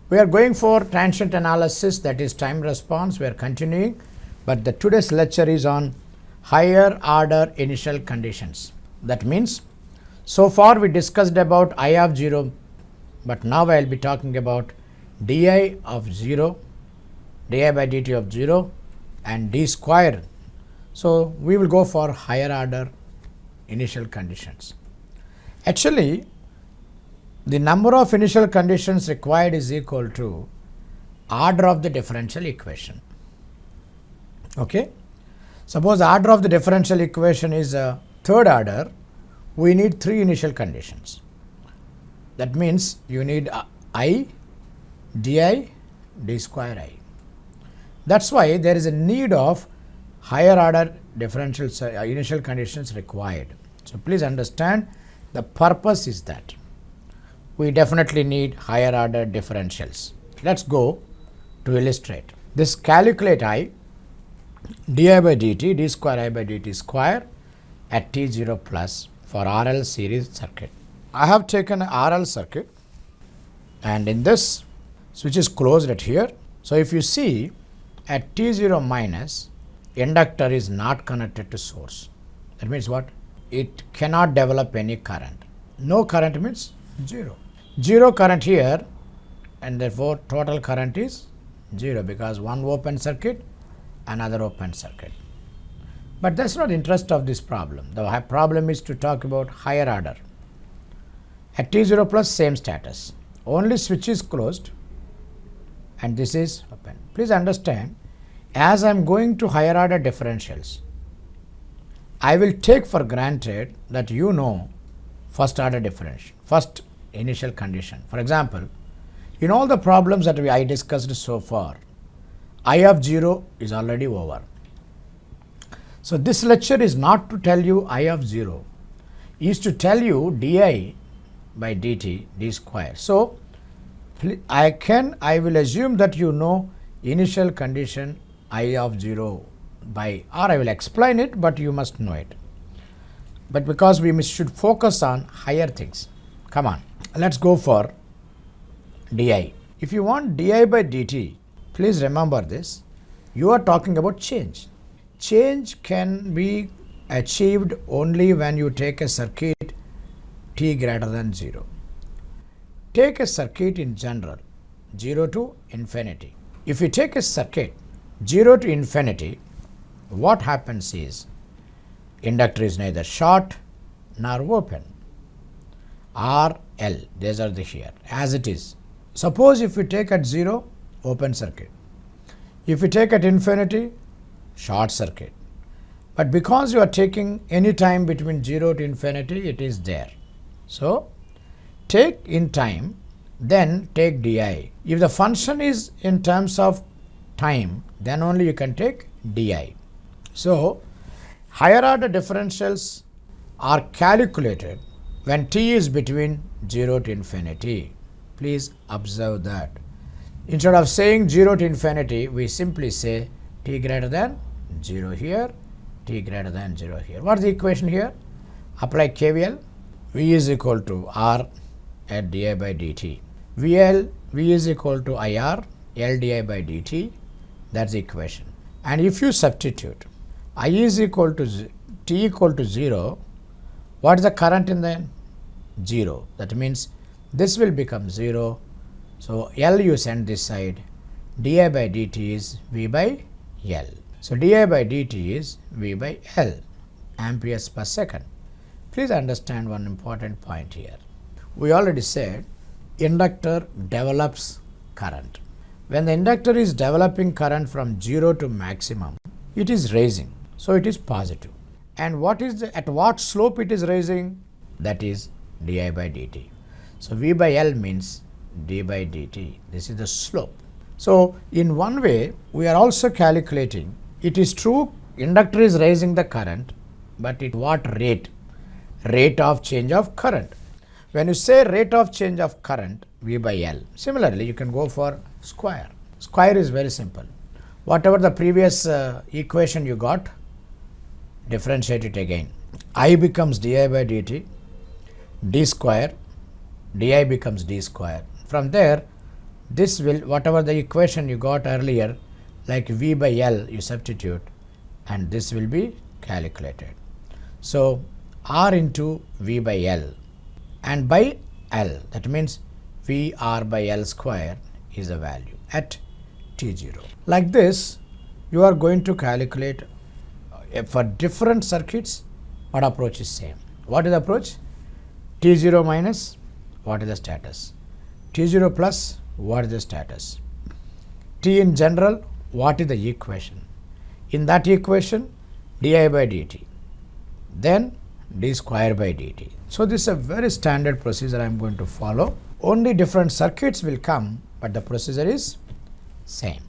We are going for transient analysis, that is time response. We are continuing, but the today's lecture is on higher order initial conditions. That means so far we discussed about I of 0, but now I will be talking about di of 0, di by dt of 0 and d square. So we will go for higher order initial conditions. Actually, the number of initial conditions required is equal to order of the differential equation. Okay? Suppose order of the differential equation is a third order, we need 3 initial conditions. That means you need I, di, d square I. That's why there is a need of higher order differential initial conditions required. So please understand the purpose is that we definitely need higher order differentials. Let's go to illustrate. This calculate I di by dt, d square I by dt square at t0 plus for RL series circuit. I have taken an RL circuit and in this switch is closed at here. So if you see at t0 minus, inductor is not connected to source. That means what? It cannot develop any current. No current means 0. 0 current here, and therefore total current is 0 because one open circuit, another open circuit. But that's not interest of this problem. The problem is to talk about higher order. At t0 plus same status. Only switch is closed and this is open. Please understand, as I am going to higher order differentials, I will take for granted that you know first order differential, first initial condition. For example, in all the problems that I discussed so far, I of 0 is already over. So this lecture is not to tell you I of 0, is to tell you di by dt, d square. So I will assume that you know initial condition I of 0 by, or I will explain it, but you must know it. But because we should focus on higher things. Come on, let's go for di. If you want di by dt, please remember this, you are talking about change. Change can be achieved only when you take a circuit t greater than 0. Take a circuit in general, 0 to infinity. If you take a circuit 0 to infinity, what happens is inductor is neither short nor open. R, L, these are the here as it is. Suppose if you take at 0, open circuit. If you take at infinity, short circuit. But because you are taking any time between 0 to infinity, it is there. So take in time, then take di. If the function is in terms of time, then only you can take di. So higher order differentials are calculated when t is between 0 to infinity. Please observe that. Instead of saying 0 to infinity, we simply say t greater than 0 here, t greater than 0 here. What is the equation here? Apply KVL. V is equal to R at di by dt. V is equal to IR, L di by dt. That's the equation. And if you substitute I is equal to t equal to 0, what is the current in the 0? That means this will become 0. So L you send this side, di by dt is V by L. So di by dt is V by L, amperes per second. Please understand one important point here. We already said inductor develops current. When the inductor is developing current from 0 to maximum, it is raising. So it is positive. And what is at what slope it is raising? That is di by dt. So V by L means d by dt. This is the slope. So in one way, we are also calculating, it is true inductor is raising the current, but at what rate? Rate of change of current. When you say rate of change of current, V by L, similarly you can go for square. Square is very simple. Whatever the previous equation you got, differentiate it again. I becomes di by dt, d square, di becomes d square. From there, this will, whatever the equation you got earlier, like V by L you substitute, and this will be calculated. So R into V by L and by L, that means VR by L square is the value at T0. Like this, you are going to calculate for different circuits. What approach is same? What is the approach? T0 minus, what is the status? T0 plus, what is the status? T in general, what is the equation? In that equation, di by dt, then d square by dt. So this is a very standard procedure I am going to follow. Only different circuits will come, but the procedure is same.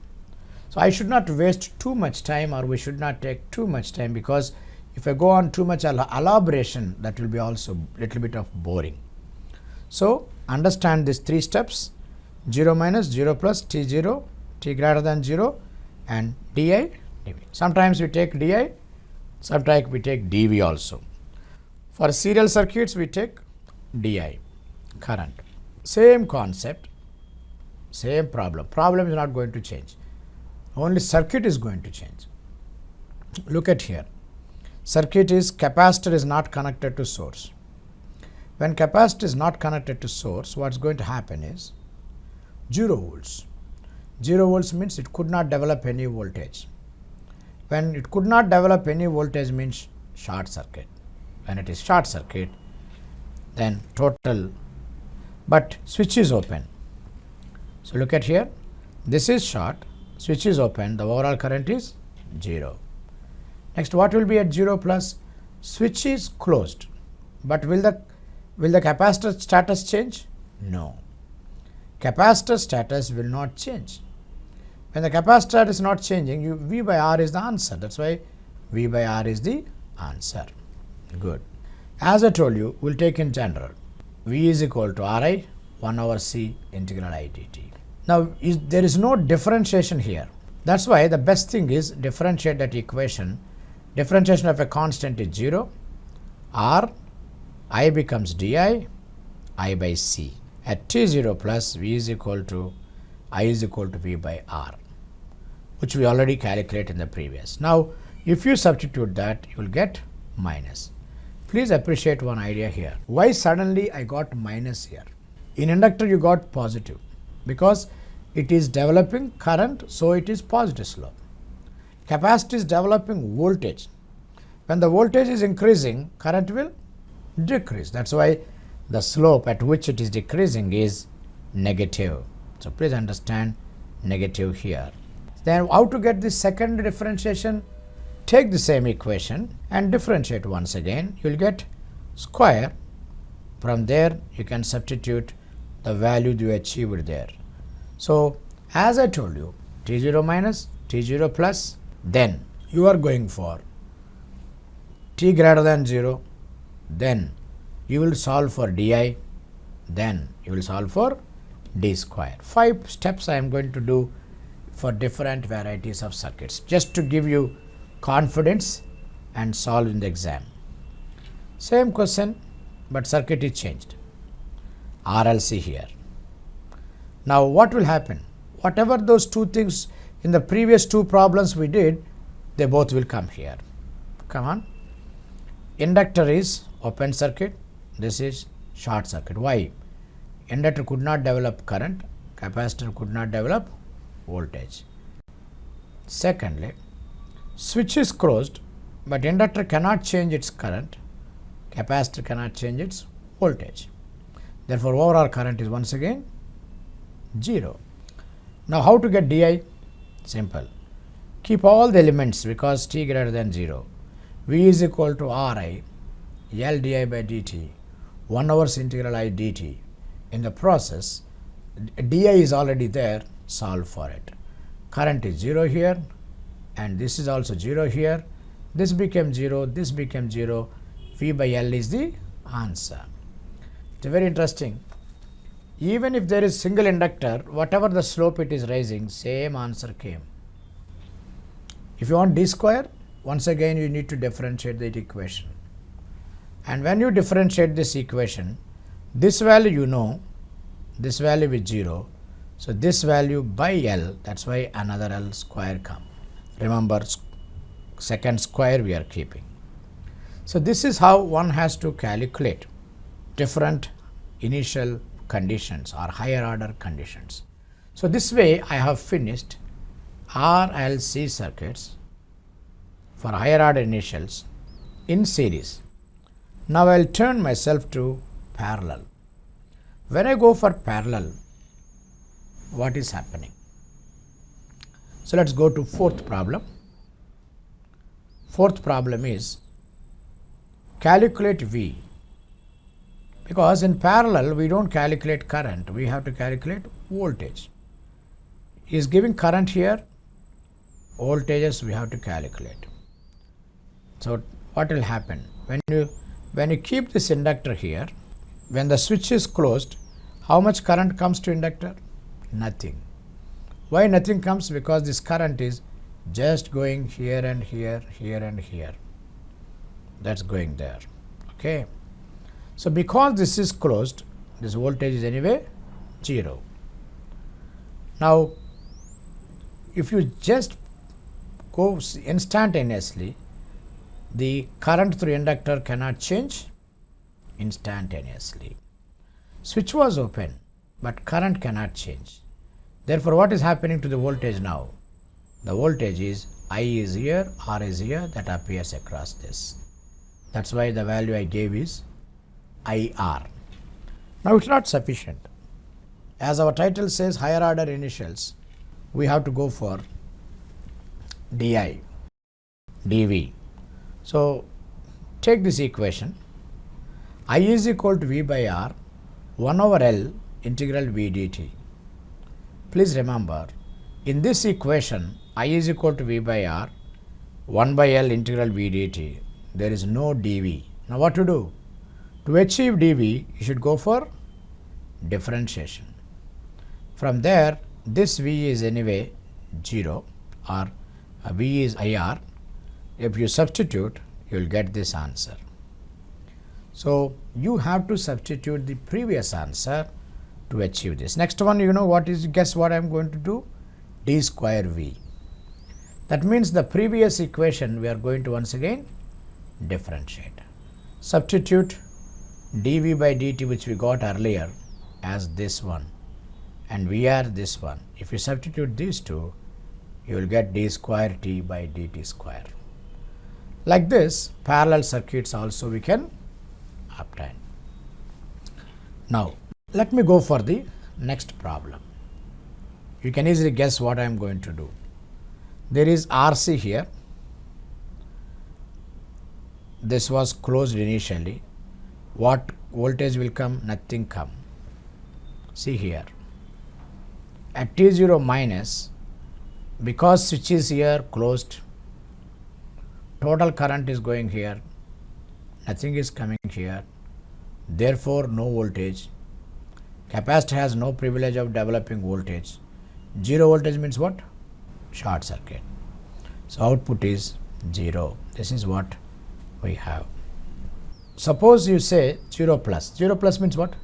So I should not waste too much time, or we should not take too much time, because if I go on too much elaboration, that will be also little bit of boring. So understand these three steps: 0 minus, 0 plus, T0, T greater than 0, and di, dv. Sometimes we take di, sometimes we take dv also. For serial circuits, we take di, current. Same concept, same problem. Problem is not going to change. Only circuit is going to change. Look at here. Circuit is capacitor is not connected to source. When capacitor is not connected to source, what's going to happen is 0 volts. 0 volts means it could not develop any voltage. When it could not develop any voltage means short circuit. When it is short circuit, then total, but switch is open. So look at here, this is short, switch is open, the overall current is 0. Next, what will be at 0 plus? Switch is closed, but will the capacitor status change? No. Capacitor status will not change. When the capacitor is not changing, V by R is the answer. That's why V by R is the answer. Good. As I told you, we'll take in general. V is equal to Ri 1 over C integral I dt. Now, there is no differentiation here. That's why the best thing is differentiate that equation. Differentiation of a constant is 0. R, I becomes di, I by C. At T0 plus, V is equal to I is equal to V by R, which we already calculated in the previous. Now, if you substitute that, you will get minus. Please appreciate one idea here. Why suddenly I got minus here? In inductor you got positive, because it is developing current, so it is positive slope. Capacitor is developing voltage. When the voltage is increasing, current will decrease. That's why the slope at which it is decreasing is negative. So please understand negative here. Then how to get this second differentiation? Take the same equation and differentiate once again. You will get square. From there you can substitute the value you achieved there. So as I told you, T0 minus, T0 plus, then you are going for T greater than 0, then you will solve for di, then you will solve for d square. 5 steps I am going to do for different varieties of circuits, just to give you confidence and solve in the exam. Same question, but circuit is changed. RLC here. Now what will happen? Whatever those two things in the previous two problems we did, they both will come here. Come on. Inductor is open circuit, this is short circuit. Why? Inductor could not develop current, capacitor could not develop voltage. Secondly, switch is closed, but inductor cannot change its current, capacitor cannot change its voltage. Therefore, overall current is once again 0. Now how to get di? Simple. Keep all the elements, because t greater than 0. V is equal to Ri, L di by dt, 1 over integral I dt. In the process, di is already there, solve for it. Current is 0 here, and this is also 0 here. This became 0, this became 0. V by L is the answer. It's very interesting. Even if there is single inductor, whatever the slope it is raising, same answer came. If you want d square, once again you need to differentiate that equation. And when you differentiate this equation, this value you know, this value is 0, So this value by L, that's why another L square come. Remember, second square we are keeping. So this is how one has to calculate different initial conditions or higher order conditions. So this way I have finished RLC circuits for higher order initials in series. Now I will turn myself to parallel. When I go for parallel, what is happening? So let's go to fourth problem. Fourth problem is calculate V, because in parallel we don't calculate current, we have to calculate voltage. Is giving current here, voltages we have to calculate. So what will happen when you keep this inductor here, when the switch is closed, how much current comes to inductor? Nothing. Why nothing comes? Because this current is just going here and here, here and here. That's going there. Okay. So because this is closed, this voltage is anyway 0. Now if you just go instantaneously, the current through inductor cannot change instantaneously. Switch was open, but current cannot change. Therefore, what is happening to the voltage now? The voltage is I is here, R is here, that appears across this. That's why the value I gave is IR. Now it's not sufficient. As our title says, higher order initials, we have to go for DI, dV. So take this equation, I is equal to V by R 1 over L integral V dt. Please remember, in this equation I is equal to V by R 1 by L integral V dt, there is no dV. Now what to do? To achieve dV, you should go for differentiation. From there, this V is anyway 0 or V is IR. If you substitute, you will get this answer. So you have to substitute the previous answer to achieve this. Next one, you know what is, guess what I am going to do? D square V. That means the previous equation we are going to once again differentiate. Substitute dV by dt, which we got earlier, as this one, and VR this one. If you substitute these two, you will get d square t by dt square. Like this, parallel circuits also we can obtain. Now let me go for the next problem. You can easily guess what I am going to do. There is RC here. This was closed initially. What voltage will come? Nothing come. See here. At T0 minus, because switch is here closed, total current is going here, nothing is coming here, therefore no voltage. Capacitor has no privilege of developing voltage. 0 voltage means what? Short circuit. So output is 0. This is what we have. Suppose you say 0 plus. 0 plus means what?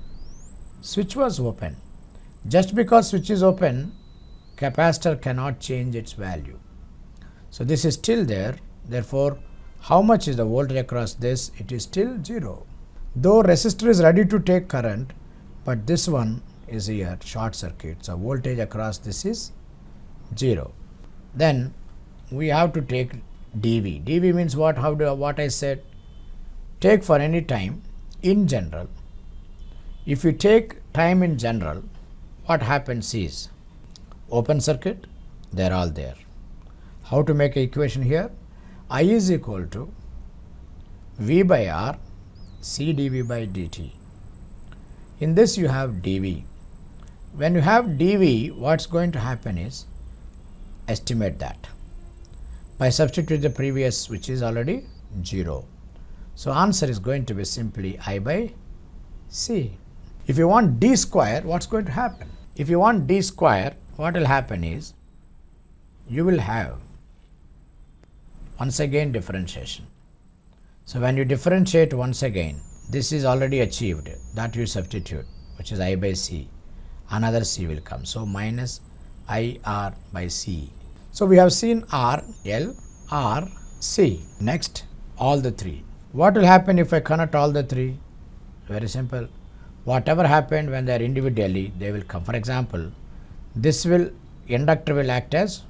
Switch was open. Just because switch is open, capacitor cannot change its value. So this is still there. Therefore, how much is the voltage across this? It is still 0. Though resistor is ready to take current, but this one is here short circuit. So voltage across this is 0. Then we have to take dV. dV means what? What I said? Take for any time in general. If you take time in general, what happens is open circuit, they are all there. How to make an equation here? I is equal to V by R C dV by dt. In this you have dV. When you have dV, what's going to happen is estimate that by substituting the previous, which is already 0. So answer is going to be simply I by C. If you want d square, what's going to happen? If you want d square, what will happen is you will have once again differentiation. So when you differentiate once again, this is already achieved, that you substitute, which is I by C. another C will come. So minus IR by C. So we have seen R, L, R, C. Next, all the three. What will happen if I connect all the three? Very simple. Whatever happened when they are individually, they will come. For example, inductor will act as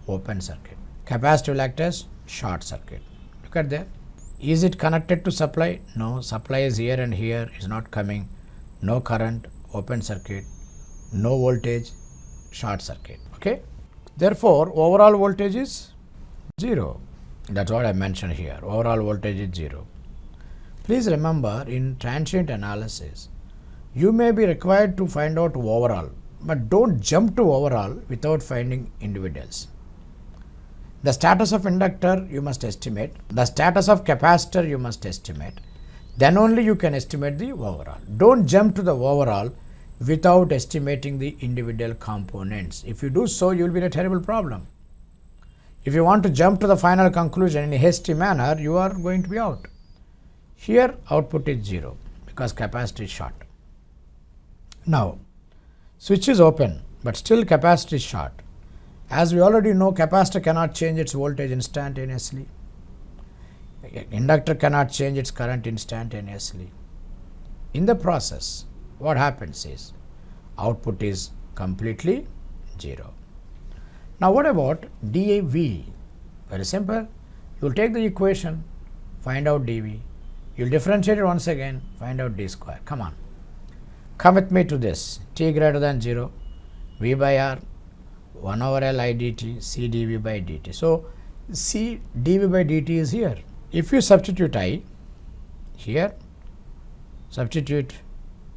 open circuit. Capacitor will act as short circuit. Look at that. Is it connected to supply? No. Supply is here and here, is not coming. No current, open circuit. No voltage, short circuit. Okay. Therefore, overall voltage is 0. That's what I mentioned here. Overall voltage is 0. Please remember, in transient analysis, you may be required to find out overall, but don't jump to overall without finding individuals. The status of inductor you must estimate. The status of capacitor you must estimate. Then only you can estimate the overall. Don't jump to the overall without estimating the individual components. If you do so, you will be in a terrible problem. If you want to jump to the final conclusion in a hasty manner, you are going to be out. Here output is 0 because capacitor is short. Now, switch is open, but still capacitor is short. As we already know, capacitor cannot change its voltage instantaneously. Inductor cannot change its current instantaneously. In the process, what happens is output is completely 0. Now what about dV? Very simple. You will take the equation, find out dV. You will differentiate it once again, find out d square. Come on. Come with me to this. T greater than 0, V by R, 1 over L I dt, C dV by dt. So C dV by dt is here. If you substitute I here, substitute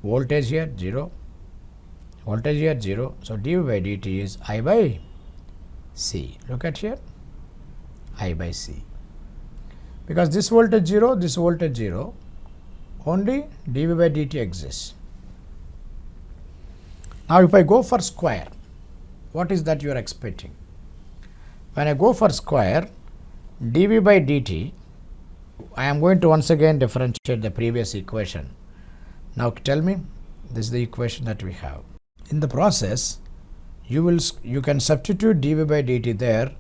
voltage here 0, voltage here 0. So dV by dt is I by C. Look at here, I by C. Because this voltage 0, this voltage 0, only dV by dt exists. Now if I go for square, what is that you are expecting? When I go for square, dV by dt, I am going to once again differentiate the previous equation. Now tell me, this is the equation that we have. In the process, you can substitute dV by dt there,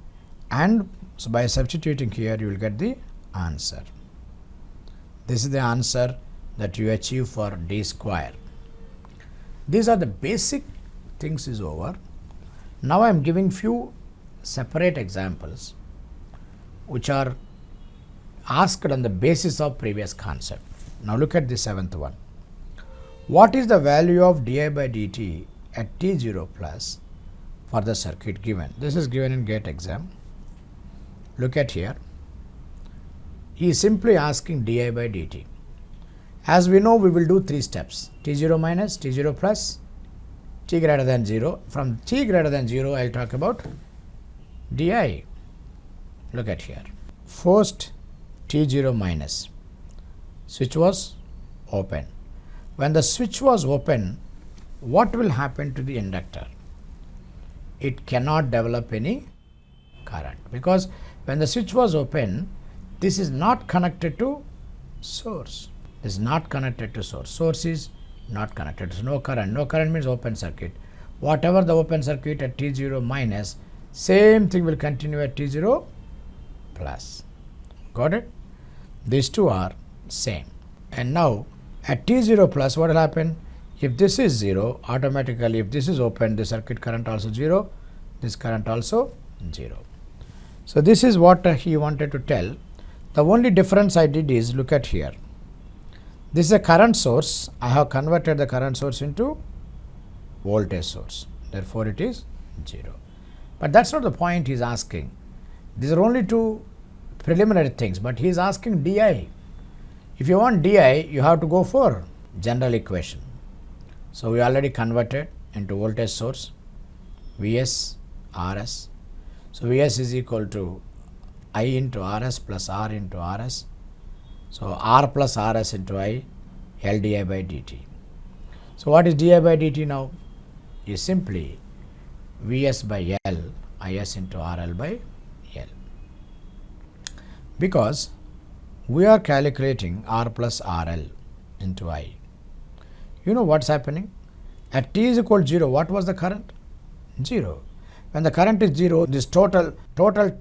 and so by substituting here you will get the answer. This is the answer that you achieve for d square. These are the basic things is over. Now I am giving few separate examples which are asked on the basis of previous concept. Now look at the 7th one. What is the value of di by dt at t0 plus for the circuit given? This is given in GATE exam. Look at here. He is simply asking di by dt. As we know, we will do 3 steps: t0 minus, t0 plus, t greater than 0. From t greater than 0, I will talk about di. Look at here. First, t0 minus. Switch was open. When the switch was open, what will happen to the inductor? It cannot develop any current, because when the switch was open, this is not connected to source. This is not connected to source. Source is not connected. So no current. No current means open circuit. Whatever the open circuit at t0 minus, same thing will continue at t0 plus. Got it? These two are same. And now at t0 plus, what will happen? If this is 0, automatically if this is open, the circuit current also 0, this current also 0. So this is what he wanted to tell. The only difference I did is, look at here. This is a current source. I have converted the current source into voltage source. Therefore, it is 0. But that's not the point he is asking. These are only two preliminary things, but he is asking di. If you want di, you have to go for general equation. So we already converted into voltage source, Vs, Rs. So Vs is equal to I into Rs plus R into Rs. So R plus Rs into I, L di by dt. So what is di by dt now? Is simply Vs by L, Is into RL by L. Because we are calculating R plus RL into I. You know what's happening? At t is equal to 0, what was the current? 0. When the current is 0, this total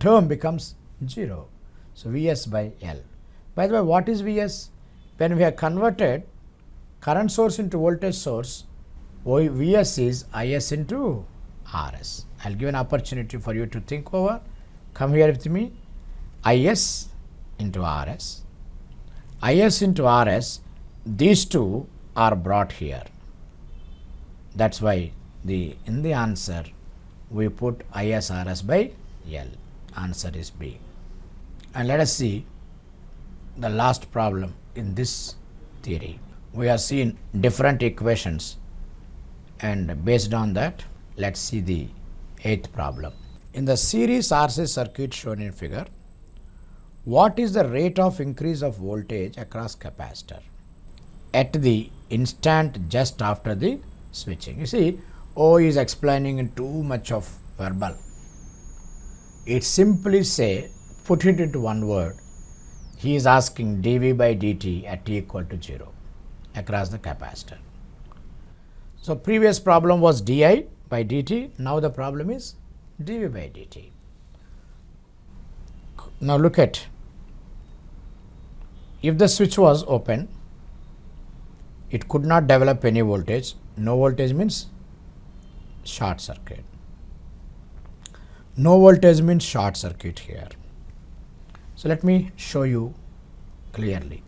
term becomes 0. So, Vs by L. By the way, what is Vs? When we have converted current source into voltage source, Vs is Is into Rs. I will give an opportunity for you to think over. Come here with me. Is into Rs. Is into Rs, these two are brought here. That is why in the answer we put Is Rs by L. Answer is B. And let us see the last problem in this theory. We have seen different equations, and based on that, let us see the 8th problem. In the series RC circuit shown in figure, what is the rate of increase of voltage across capacitor at the instant just after the switching? You see, O is explaining in too much of verbal. It simply say, put it into one word. He is asking dV by dt at t equal to 0 across the capacitor. So, previous problem was di by dt, now the problem is dV by dt. Now, look at, if the switch was open, it could not develop any voltage. No voltage means short circuit. No voltage means short circuit here. So, let me show you clearly.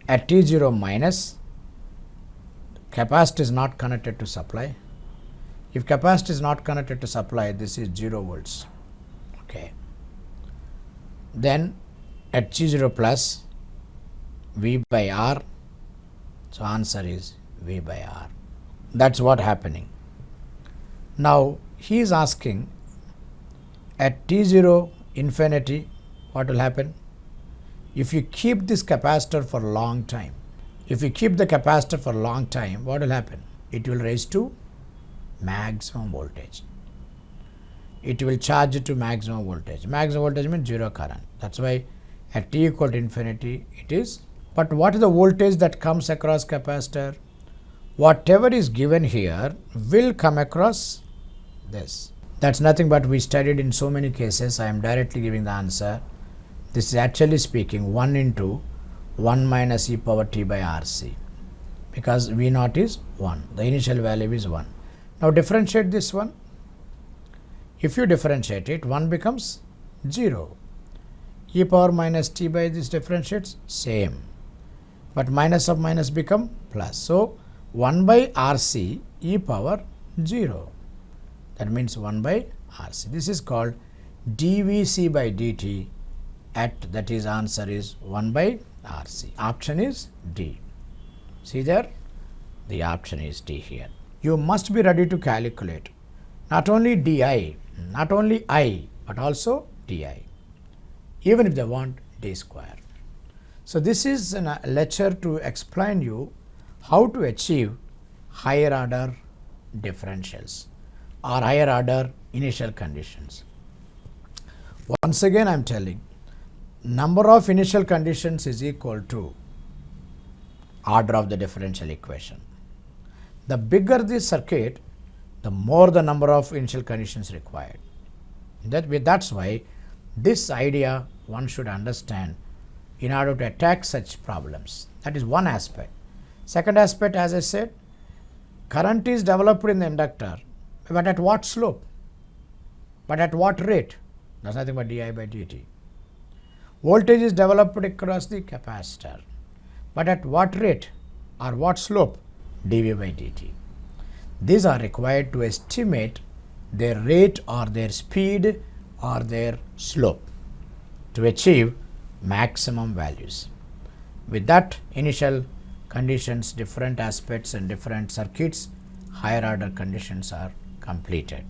At T0 minus, capacitor is not connected to supply. If capacitor is not connected to supply, this is 0 volts. Okay. Then at T0 plus, V by R. So, answer is V by R. That is what happening. Now, he is asking at T0 infinity, what will happen? If you keep this capacitor for a long time, what will happen? It will raise to maximum voltage. It will charge it to maximum voltage. Maximum voltage means 0 current. That is why at t equal to infinity it is. But what is the voltage that comes across capacitor? Whatever is given here will come across this. That is nothing but we studied in so many cases. I am directly giving the answer. This is actually speaking 1 into 1 minus e power t by RC, because V naught is 1. The initial value is 1. Now, differentiate this one. If you differentiate it, 1 becomes 0. E power minus t by this differentiates, same. But minus of minus become plus. So, 1 by RC e power 0. That means 1 by RC. This is called dVc by dt at, that is answer is 1 by RC. Option is D. See there? The option is D here. You must be ready to calculate not only di, not only I, but also di, even if they want d square. So, this is a lecture to explain you how to achieve higher order differentials or higher order initial conditions. Once again I am telling, number of initial conditions is equal to order of the differential equation. The bigger the circuit, the more the number of initial conditions required. That's why this idea one should understand in order to attack such problems. That is one aspect. Second aspect, as I said, current is developed in the inductor, but at what slope? But at what rate? That's nothing but di by dt. Voltage is developed across the capacitor, but at what rate or what slope? dV by dt. These are required to estimate their rate or their speed or their slope to achieve maximum values. With that, initial conditions, different aspects and different circuits, higher order conditions are completed.